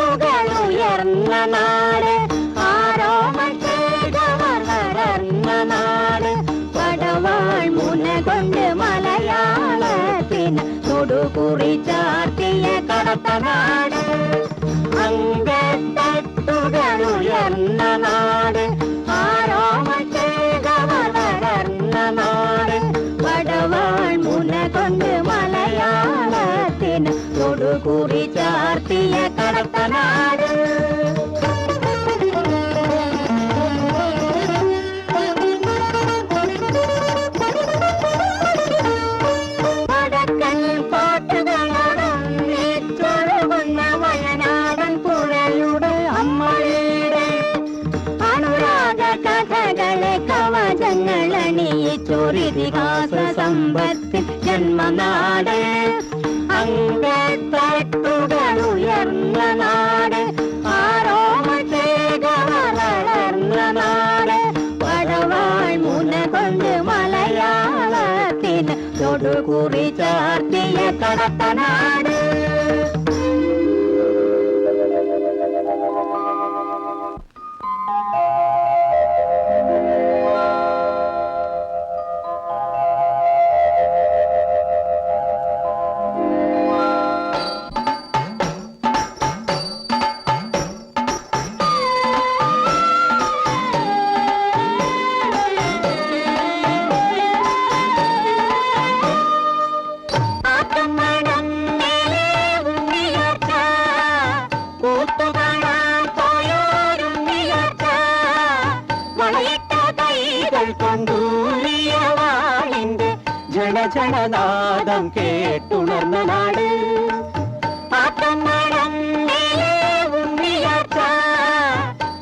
അംഗത്തട്ടുകളുയർന്ന നാട്, ആരോമശേഖവർ വളർന്ന നാട്, പടവാൾ മുന കൊണ്ട് മലയാളത്തിന് തൊടുകുറി ചാർത്തിയ കടത്തനാട്. അംഗത്തട്ടുകളുയർന്ന നാട്, ആരോമശേഖവർ വളർന്ന നാട്, പടവാൾ മുന കൊണ്ട് മലയാളത്തിന് തൊടുകുറി ചാർത്തിയ കടത്തനാട്. വടക്കൻ കോട്ടകളൊന്നിച്ചൊഴുകുന്ന വയനാടൻ പുഴയുടെ അമ്മയുടെ അനുരാഗ കഥകളെ കവചങ്ങൾ അണിയിച്ചൊരിതിഹാസ സമ്പത്തിൽ ജന്മനാട്. അംഗത്തട്ടുകളുയർന്ന നാട്, ആരോമശേഖവർ വളർന്ന നാട്, പടവാൾ മുന കൊണ്ട് മലയാളത്തിന് തൊടുകുറി ചാർത്തിയ കടത്തനാട്. ജനജനനാദം കേട്ടുണർന്ന നാട്, ആട്ടമണം ഉണ്ണിയാച്ച,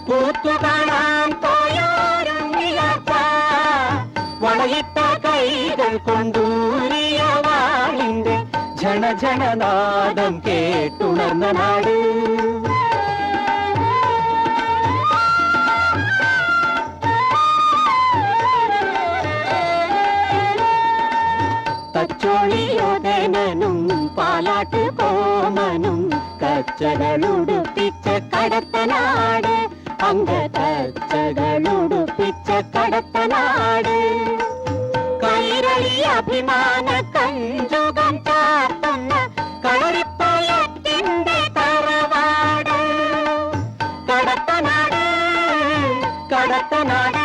കൂത്തുകാണാൻ പോയോരുണ്ണിയാച്ച, വളയിട്ട കൈകൾ കൊണ്ടൂരിയ വാളിന്റെ ജനജനനാദം കേട്ടുണർന്ന നാട്. തച്ചോളിയോദനനും പാലാട്ട് കോമനും കച്ചകളുടുപ്പിച്ച കടത്തനാട്, അംഗതച്ചകളുടുപ്പിച്ച കടത്തനാട്, കൈരളി അഭിമാന കഞ്ചുകം ചാർത്തുന്ന കളരിപ്പയറ്റിന്റെ തറവാട്, കടത്തനാട് കടത്തനാട്.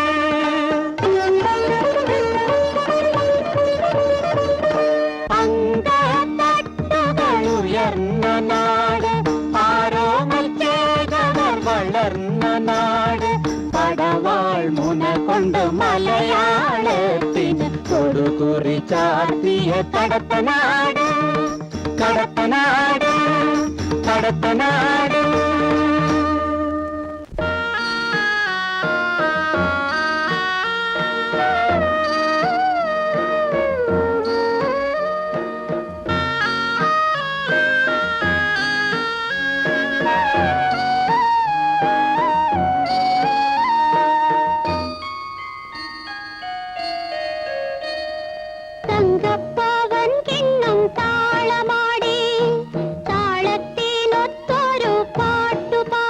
അംഗത്തട്ടുകളുയർന്ന നാട്, ആരോമശേഖവർ വളർന്ന നാട്, പടവാൾ മുന കൊണ്ട് മലയാളത്തിന് തൊടുകുറി ചാർത്തിയ കടത്തനാട്, കടത്തനാട് കടത്തനാട്. തങ്കപ്പവൻ കിണ്ണം താളമാടി, താളത്തിനൊത്തൊരു പാട്ടുപാടി.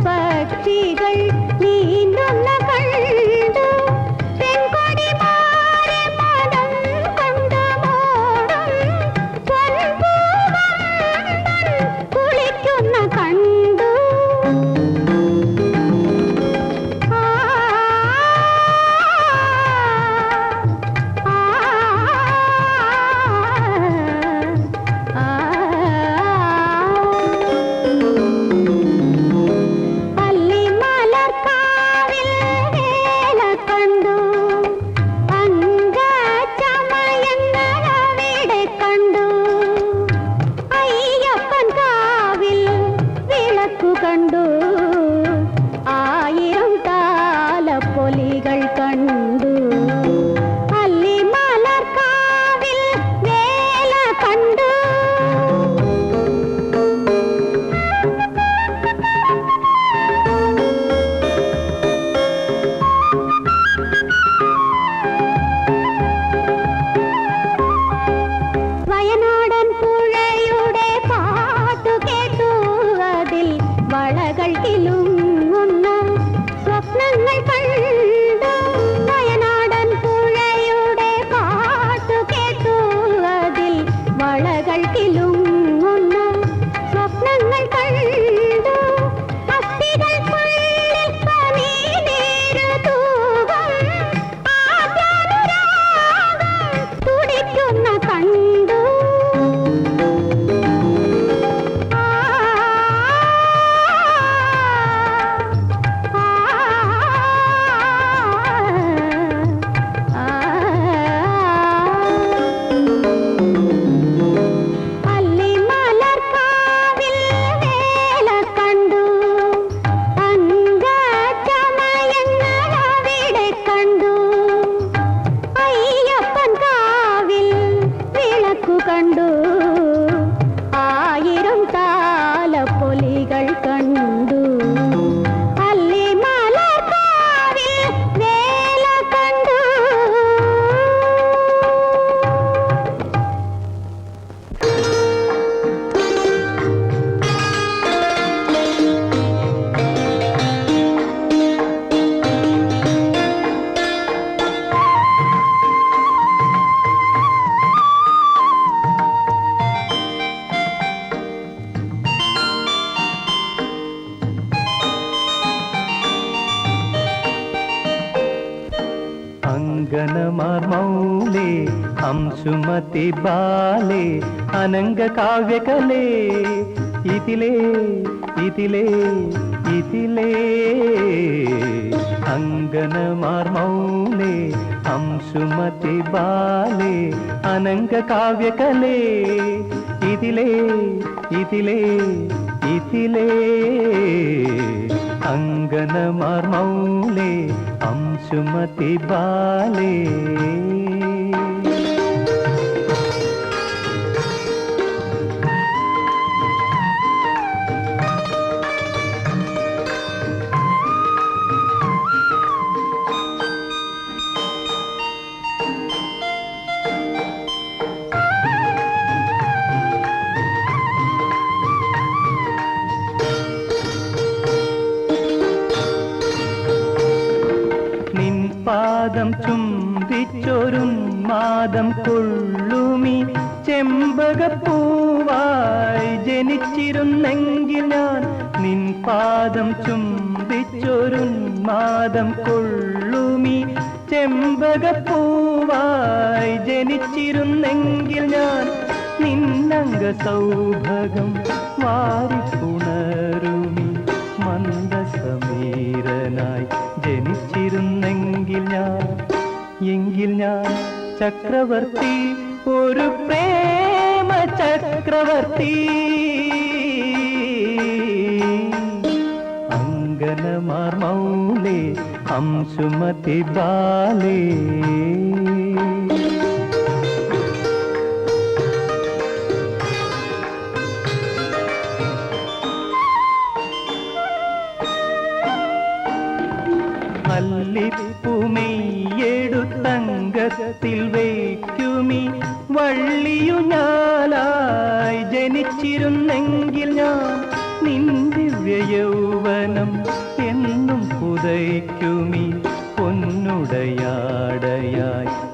പക്ഷികൾ നീന്തുന്ന കണ്ടു പെൺകൊടി മാറി മനം കൊണ്ട് മോടും പൊൻപൂവൻ കുളിക്കുന്ന കണ്ടു കണ്ടു ആയിരം താലപ്പൊലികൾ കണ്ടു അല്ലിമലർക്കാവിൽ വേല കണ്ടു വയനാടൻ പുഴയുടെ പാട്ടു കേട്ടു അതിൽ വളകൾ കിലുങ്ങുന്ന സ്വപ്നങ്ങൾ കണ്ടു വയനാടൻ പുഴയുടെ പാട്ടു കേട്ടു അതിൽ വളകൾ കിലുങ്ങുന്ന സ്വപ്നങ്ങൾ കണ്ടു അസ്ഥികൾക്കുള്ളിൽ പനിനീര് തൂകും ആദ്യാനുരാഗം തുടിക്കുന്ന കണ്ടു കണ്ടു ആയിരം താലപ്പൊലികൾ കണ്ടു അല്ലിമലർക്കാവിൽ വേല കണ്ടു അങ്കനമാർ മൗലേ അംശുമതി ബാലേ അനംഗ കാവ്യകലേ ഇതിലേ ഇതിലേ ഇതിലേ അങ്കനമാർ മൗലേ അംശുമതി ബാലേ അനംഗ കാവ്യകലേ ഇതിലേ ഇതിലേ ഇതിലേ അങ്കനമാർ മൗലേ അംശുമതി ബാലേ പാദം ചുംബിച്ചൊരുന്മാദം കൊള്ളുമി ചെമ്പകപ്പൂവായി ജനിച്ചിരുന്നെങ്കിൽ ഞാൻ നിൻ പാദം ചുംബിച്ചൊരുന്മാദം കൊള്ളുമി ചെമ്പകപ്പൂവായി ജനിച്ചിരുന്നെങ്കിൽ ഞാൻ നിന്നംഗ സൗഭകം വാരിപ്പുണരുമി മന്ദസമീരനായി ജനിച്ചിരുന്നെങ്കിൽ ഞാൻ ചക്രവർത്തി ഒരു പ്രേമ ചക്രവർത്തി അങ്കനമാർ മൗലേ അംശുമതി ബാലേ അല്ലിപ്പുമെയ്യെടുത്തങ്കത്തിൽ വയ്ക്കുമി വള്ളിയു ഞാലായി ജനിച്ചിരുന്നെങ്കിൽ ഞാൻ നിൻ ദിവ്യ യൗവനം എന്നും പുതയ്ക്കുമീ പൊന്നുടയാടയായി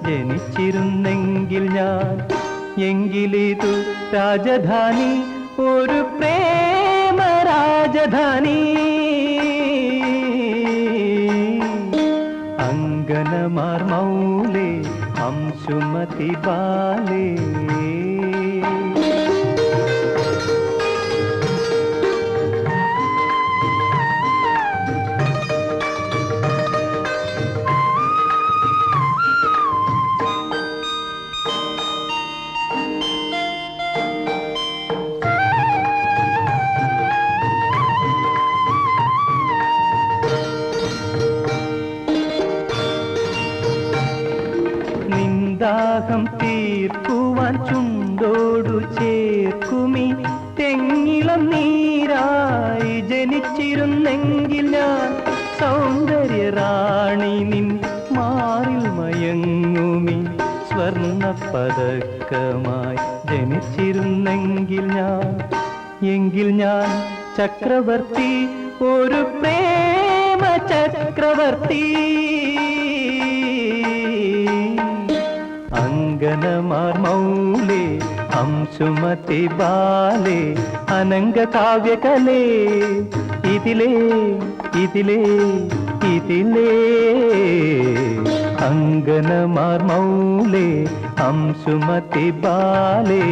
ജനിച്ചിരുന്നെങ്കിൽ ഞാൻ എങ്കിലിതു രാജധാനി ഒരു പ്രേമ രാജധാനി അങ്കനമാർ മൗലേ അംശുമതി ബാലേ ദാഹം തീർക്കുവാൻ ചുണ്ടോടു ചേർക്കുമീ തെങ്ങിളം നീരായി ജനിച്ചിരുന്നെങ്കിൽ ഞാൻ സൗന്ദര്യ റാണി നിൻ മാറിൽ മയങ്ങുമീ സ്വർണ്ണ പതക്കമായി ജനിച്ചിരുന്നെങ്കിൽ ഞാൻ ചക്രവർത്തി ഒരു പ്രേമ ചക്രവർത്തി അങ്കനമാർ മൗലേ അംശുമതി ബാലേ അനംഗ കാവ്യകലേ ഇതിലേ അങ്കനമാർ മൗലേ അംശുമതി ബാലേ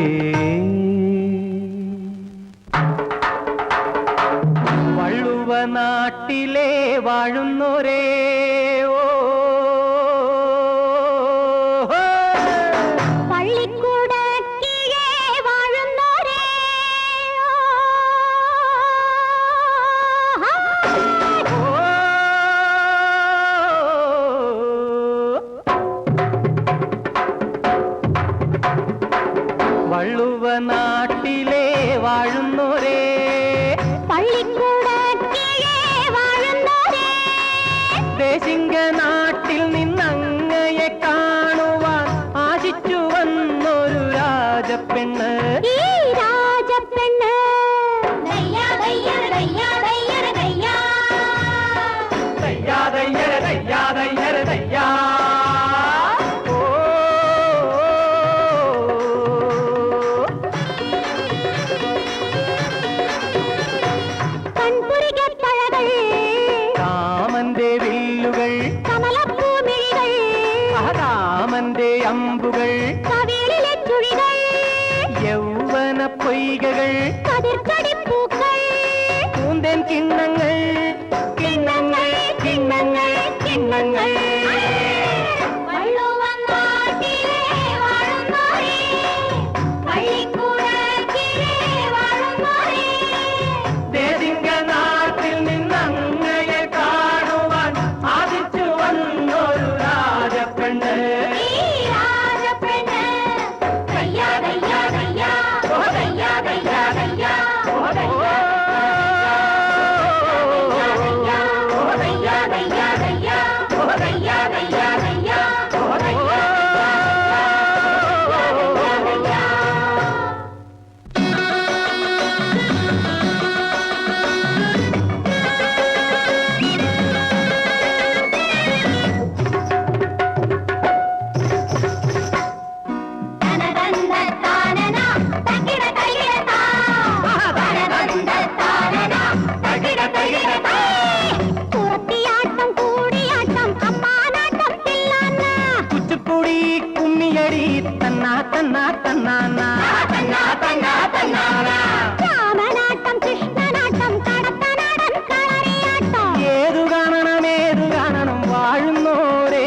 വള്ളുവ നാട്ടിലെ വാഴുന്നോരേ വള്ളുവ നാട്ടിലെ വാഴുന്നോരേ ദേശിംഗ നാട്ടിൽ നിന്നങ്ങയെ കാണുവാൻ ആശിച്ചു വന്നൊരു രാജപ്പെണ്ണ് രാമന്റെ അമ്പുകൾ യൗവന പൊയ്കകൾ പൂന്തേൻ കിണ്ണങ്ങൾ കിണ്ണങ്ങൾ കിണ്ണങ്ങൾ കിണ്ണങ്ങൾ നാട്ടിൽ നിന്നങ്ങയെ കാണുവാൻ ആദിച്ചു വന്നൊരു രാജപ്പെണ്ണ് ഏതു കാണണം വാഴുന്നോരേ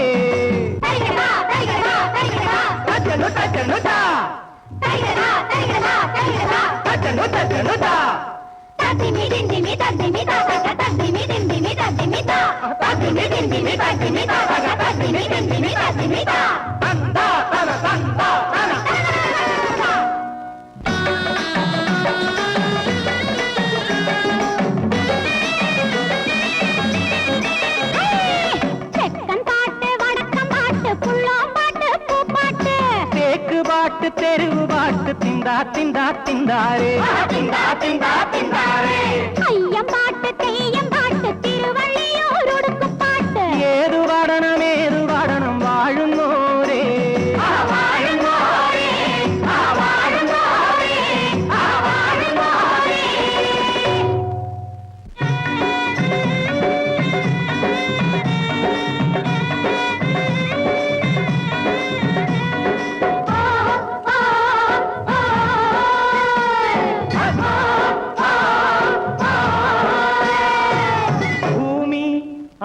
പാട്ട് തെരുവ് പാട്ട് തിന്താ തിന്താ തിന്താരേ അയ്യം പാട്ട് തെയ്യം പാട്ട്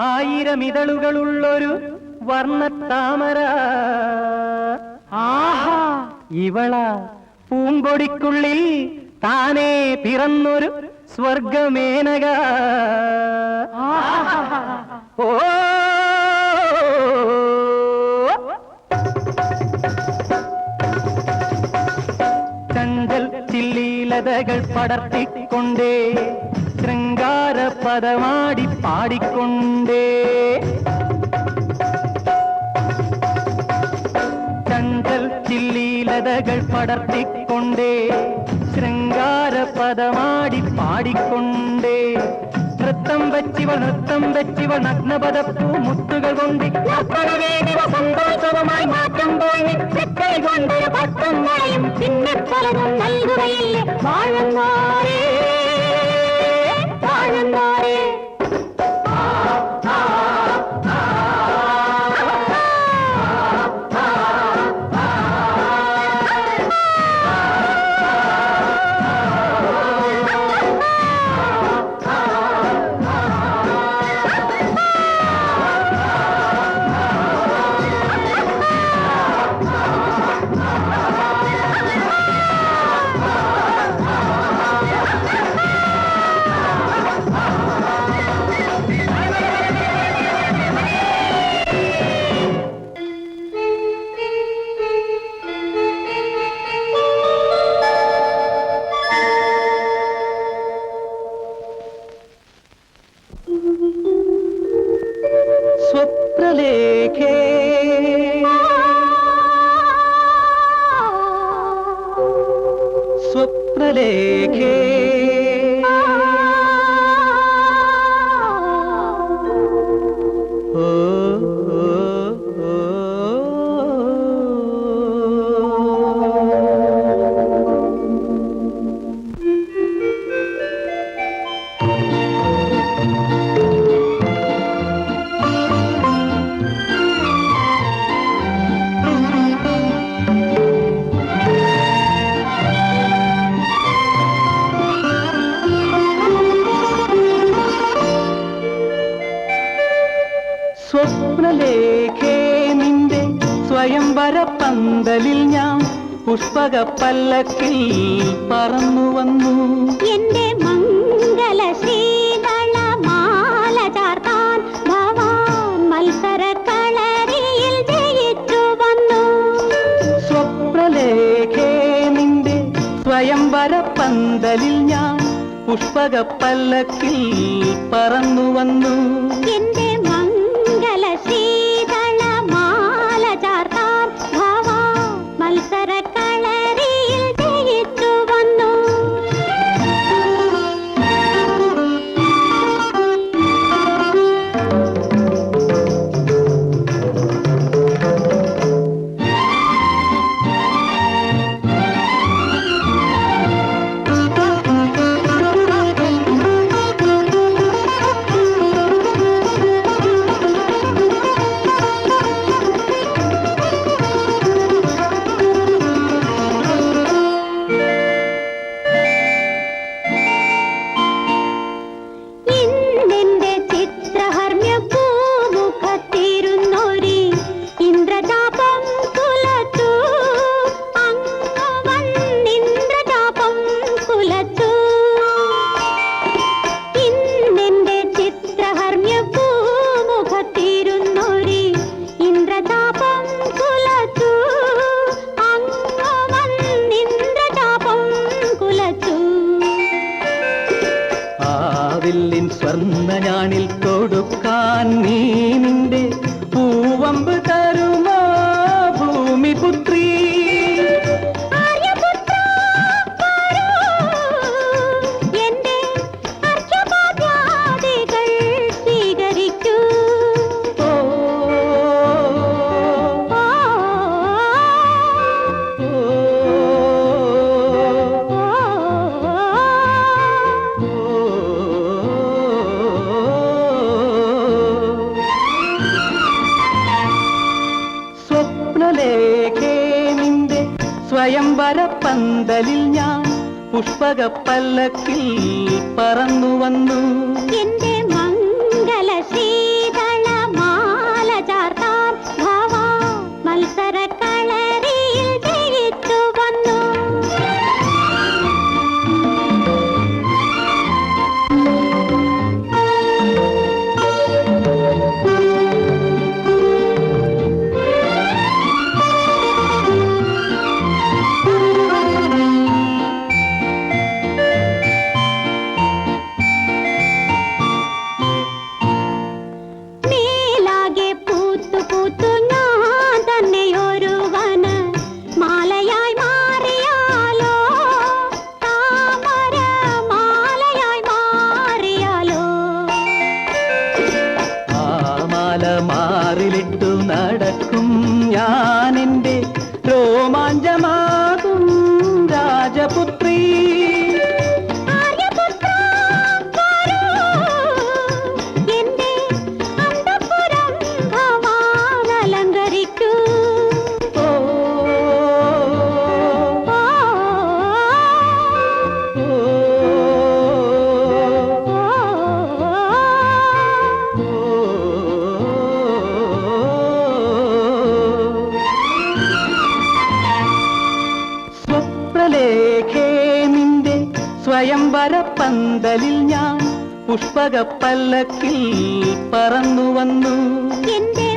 ആയിരം ഇതളുകളുള്ളൊരു വർണ്ണത്താമര. ആഹാ, ഇവള പൂങ്കൊടിക്കുള്ളിൽ താനേ പിറന്നൊരു സ്വർഗമേനക. ഓ ചഞ്ചൽ ചില്ലീലതകൾ പടർത്തിക്കൊണ്ടേ ശൃംഗാര പദമാടി പാടിക്കൊണ്ടേ ചഞ്ചൽ ചില്ലീലതകൾ പടർത്തിക്കൊണ്ടേ ശൃംഗാര പദമാടി പാടിക്കൊണ്ടേ നൃത്തം വെച്ചിവ നഗ്നപദപ്പൂ മുത്തുകൾ കൊണ്ട് സന്തോഷവുമായി മാറ്റുമ്പോൾ കൊണ്ട് പട്ടും വളയും പിന്നെ പലതും നൽകുകയില്ലേ വാഴുന്നോരേ വാഴുന്നോരേ. സ്വപ്നലേഖേ സ്വപ്നലേഖേ ഓ സ്വപ്നലേഖേ നിന്റെ സ്വയംവര പന്തലിൽ ഞാൻ പുഷ്പക പല്ലക്കിൽ പറന്നു വന്നു. എന്റെ മംഗല ശീതള മാല ചാർത്താൻ ഭവാൻ മത്സര കളരിയിൽ ജയിച്ചു വന്നു. സ്വപ്നലേഖേ നിന്റെ സ്വയംവര പന്തലിൽ ഞാൻ പുഷ്പക പല്ലക്കിൽ പറന്നു വന്നു. എന്റെ മംഗല ശീതള മാല ചാർത്താൻ ഭവാൻ മത്സര കളരിയിൽ ജയിച്ചു വന്നു. ഇന്നെന്റെ ചിത്രഹർമ്മ്യ പൂമുഖത്തിരുന്നൊരി ഇന്ദ്രജാപം കുലച്ചു. അങ്ങ് വന്നിന്ദ്രജാപം കുലച്ചു. ഇന്നെന്റെ ചിത്രഹർമ്മ്യ പൂമുഖത്തിരുന്നൊരി ഇന്ദ്രജാപം കുലച്ചു. അങ്ങ് വന്നിന്ദ്രജാപം കുലച്ചു. ആവില്ലിൻ സ്വർണ്ണഞാണിൽ തൊടുക്കാൻ നീ നിന്റെ പൂവമ്പ് തരുമോ ഭൂമിപുത്രീ? ആര്യപുത്രാ വരൂ, എന്റെ അർഘ്യപാദ്യാദികൾ സ്വീകരിക്കൂ. ഓ, ഓ, ഓ, സ്വപ്നലേഖേ നിന്റെ സ്വയംവര പന്തലിൽ ഞാൻ പുഷ്പക പല്ലക്കിൽ പറന്നു വന്നു. എന്റെ മംഗല ശീത മാല മാറിലിട്ടു നടക്കും ഞാൻ എൻ്റെ രോമാഞ്ചമാകും രാജപുത്രി. ആര്യപുത്രാ, വരൂ. എന്റെ അന്തഃപുരം ഭവാൻ അലങ്കരിക്കൂ. ഓ, ഓ, ഓ, സ്വപ്നലേഖേ നിന്റെ സ്വയംവര പന്തലിൽ ഞാൻ പുഷ്പക പല്ലക്കിൽ പറന്നു വന്നു. എന്റെ